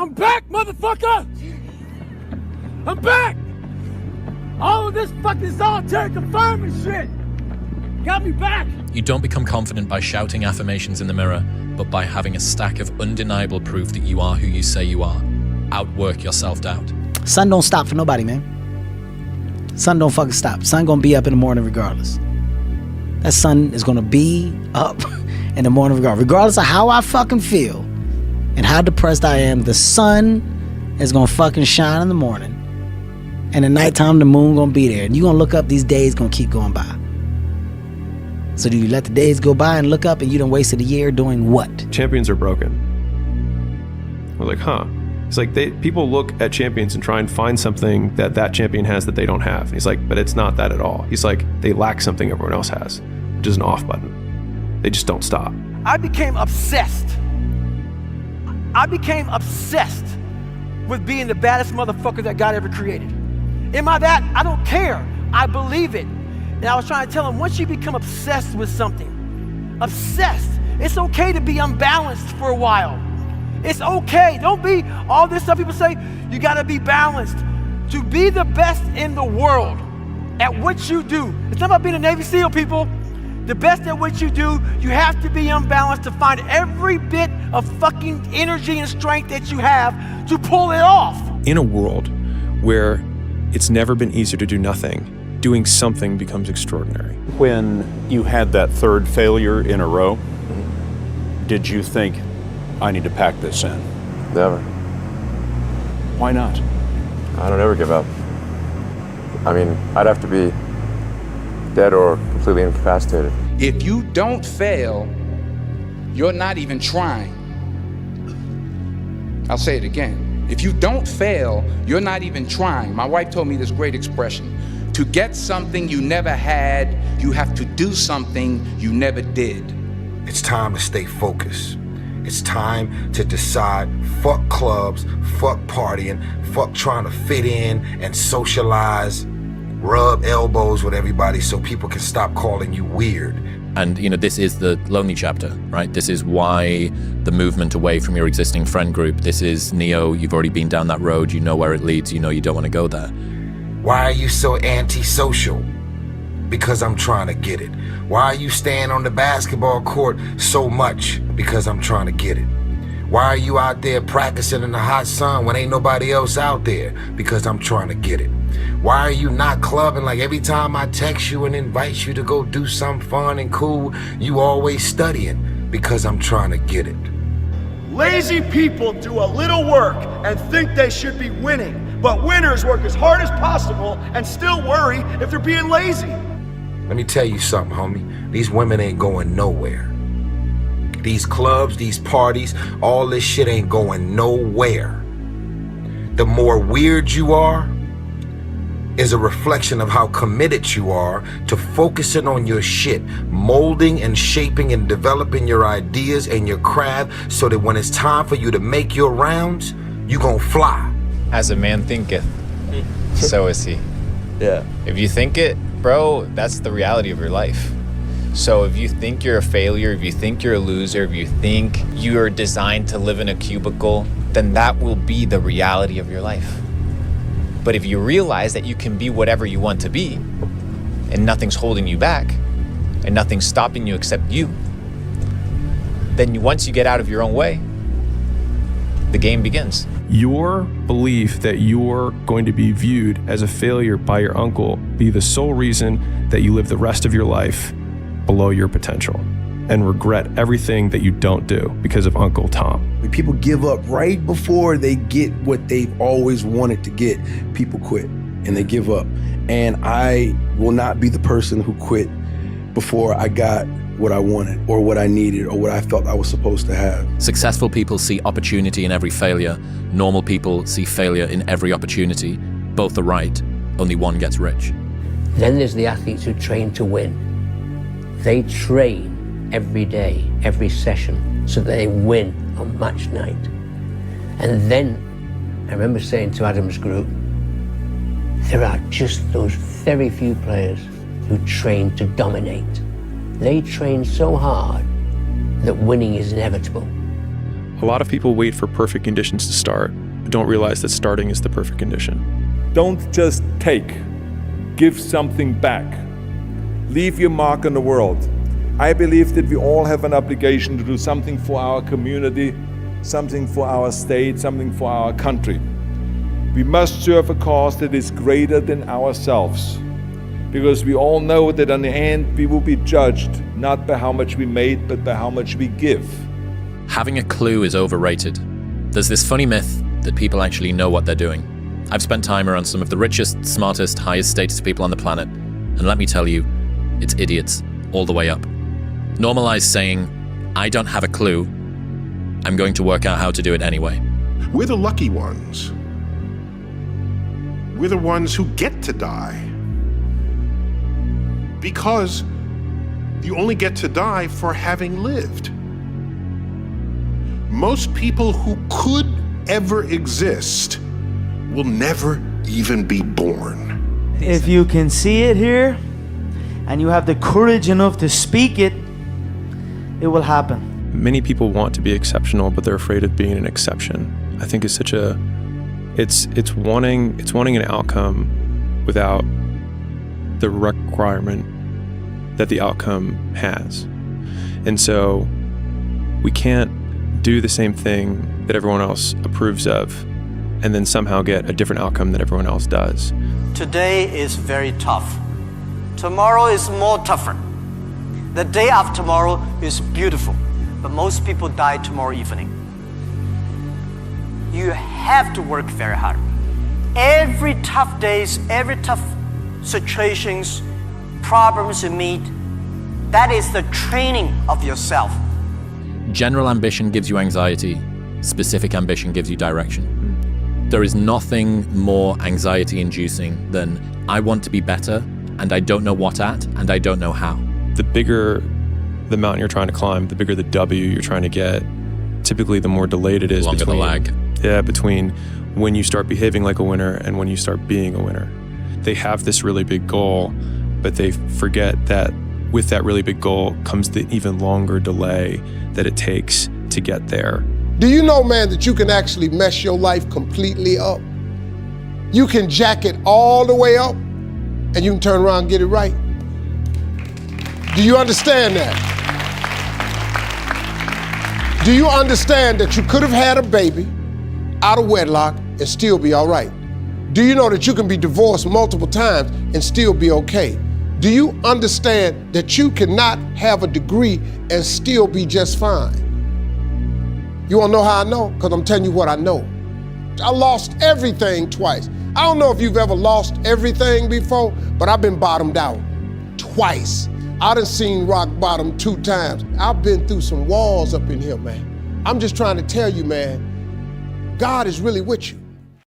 I'm back, motherfucker! I'm back! All of this fucking solitary confinement shit got me back! You don't become confident by shouting affirmations in the mirror, but by having a stack of undeniable proof that you are who you say you are. Outwork your self-doubt. Sun don't stop for nobody, man. Sun don't fucking stop. Sun gonna be up in the morning regardless. That sun is gonna be up in the morning regardless of how I fucking feel and how depressed I am. The sun is gonna fucking shine in the morning, and at nighttime the moon gonna be there, and you gonna look up. These days gonna keep going by. So do you let the days go by and look up and you done wasted a year doing what? Champions are broken. We're like, huh. It's like people look at champions and try and find something that champion has that they don't have. And he's like, but it's not that at all. He's like, they lack something everyone else has, which is an off button. They just don't stop. I became obsessed. I became obsessed with being the baddest motherfucker that God ever created. Am I that? I don't care. I believe it. And I was trying to tell him, once you become obsessed with something, obsessed, it's okay to be unbalanced for a while. It's okay. Don't be all this stuff people say, you gotta be balanced. To be the best in the world at what you do, it's not about being a Navy SEAL, people. The best at what you do, you have to be unbalanced to find every bit of fucking energy and strength that you have to pull it off. In a world where it's never been easier to do nothing, doing something becomes extraordinary. When you had that third failure in a row, did you think, I need to pack this in? Never. Why not? I don't ever give up. I mean, I'd have to be dead or completely incapacitated. If you don't fail, you're not even trying. I'll say it again. If you don't fail, you're not even trying. My wife told me this great expression. To get something you never had, you have to do something you never did. It's time to stay focused. It's time to decide, fuck clubs, fuck partying, fuck trying to fit in and socialize, rub elbows with everybody so people can stop calling you weird. And, this is the lonely chapter, right? This is why the movement away from your existing friend group. This is Neo, you've already been down that road, you know where it leads, you know you don't want to go there. Why are you so antisocial? Because I'm trying to get it. Why are you staying on the basketball court so much? Because I'm trying to get it. Why are you out there practicing in the hot sun when ain't nobody else out there? Because I'm trying to get it. Why are you not clubbing? Like every time I text you and invite you to go do something fun and cool, you always studying? Because I'm trying to get it. Lazy people do a little work and think they should be winning, but winners work as hard as possible and still worry if they're being lazy. Let me tell you something, homie. These women ain't going nowhere. These clubs, these parties, all this shit ain't going nowhere. The more weird you are is a reflection of how committed you are to focusing on your shit, molding and shaping and developing your ideas and your craft so that when it's time for you to make your rounds, you gon' fly. As a man thinketh, so is he. Yeah. If you think it, bro, that's the reality of your life. So if you think you're a failure, if you think you're a loser, if you think you're designed to live in a cubicle, then that will be the reality of your life. But if you realize that you can be whatever you want to be, and nothing's holding you back, and nothing's stopping you except you, then once you get out of your own way, the game begins. Your belief that you're going to be viewed as a failure by your uncle be the sole reason that you live the rest of your life below your potential and regret everything that you don't do because of Uncle Tom. When people give up right before they get what they've always wanted to get, people quit and they give up. And I will not be the person who quit before I got what I wanted or what I needed or what I felt I was supposed to have. Successful people see opportunity in every failure. Normal people see failure in every opportunity. Both are right, only one gets rich. Then there's the athletes who train to win. They train every day, every session, so that they win on match night. And then, I remember saying to Adam's group, there are just those very few players who train to dominate. They train so hard that winning is inevitable. A lot of people wait for perfect conditions to start, but don't realize that starting is the perfect condition. Don't just take. Give something back. Leave your mark on the world. I believe that we all have an obligation to do something for our community, something for our state, something for our country. We must serve a cause that is greater than ourselves, because we all know that in the end we will be judged not by how much we made, but by how much we give. Having a clue is overrated. There's this funny myth that people actually know what they're doing. I've spent time around some of the richest, smartest, highest status people on the planet, and let me tell you, it's idiots all the way up. Normalize saying, I don't have a clue, I'm going to work out how to do it anyway. We're the lucky ones. We're the ones who get to die. Because you only get to die for having lived. Most people who could ever exist will never even be born. If you can see it here, and you have the courage enough to speak it, it will happen. Many people want to be exceptional, but they're afraid of being an exception. I think it's such a, it's wanting an outcome without the requirement that the outcome has. And so we can't do the same thing that everyone else approves of and then somehow get a different outcome than everyone else does. Today is very tough. Tomorrow is more tougher. The day after tomorrow is beautiful, but most people die tomorrow evening. You have to work very hard. Every tough days, every tough situations, problems you meet, that is the training of yourself. General ambition gives you anxiety. Specific ambition gives you direction. There is nothing more anxiety-inducing than I want to be better, and I don't know what at, and I don't know how. The bigger the mountain you're trying to climb, the bigger the W you're trying to get, typically the more delayed it is. Longer the lag. Yeah, between when you start behaving like a winner and when you start being a winner. They have this really big goal, but they forget that with that really big goal comes the even longer delay that it takes to get there. Do you know, man, that you can actually mess your life completely up? You can jack it all the way up, and you can turn around and get it right. Do you understand that? Do you understand that you could have had a baby out of wedlock and still be all right? Do you know that you can be divorced multiple times and still be okay? Do you understand that you cannot have a degree and still be just fine? You wanna know how I know? Because I'm telling you what I know. I lost everything twice. I don't know if you've ever lost everything before, but I've been bottomed out twice. I done seen rock bottom 2 times. I've been through some walls up in here, man. I'm just trying to tell you, man, God is really with you.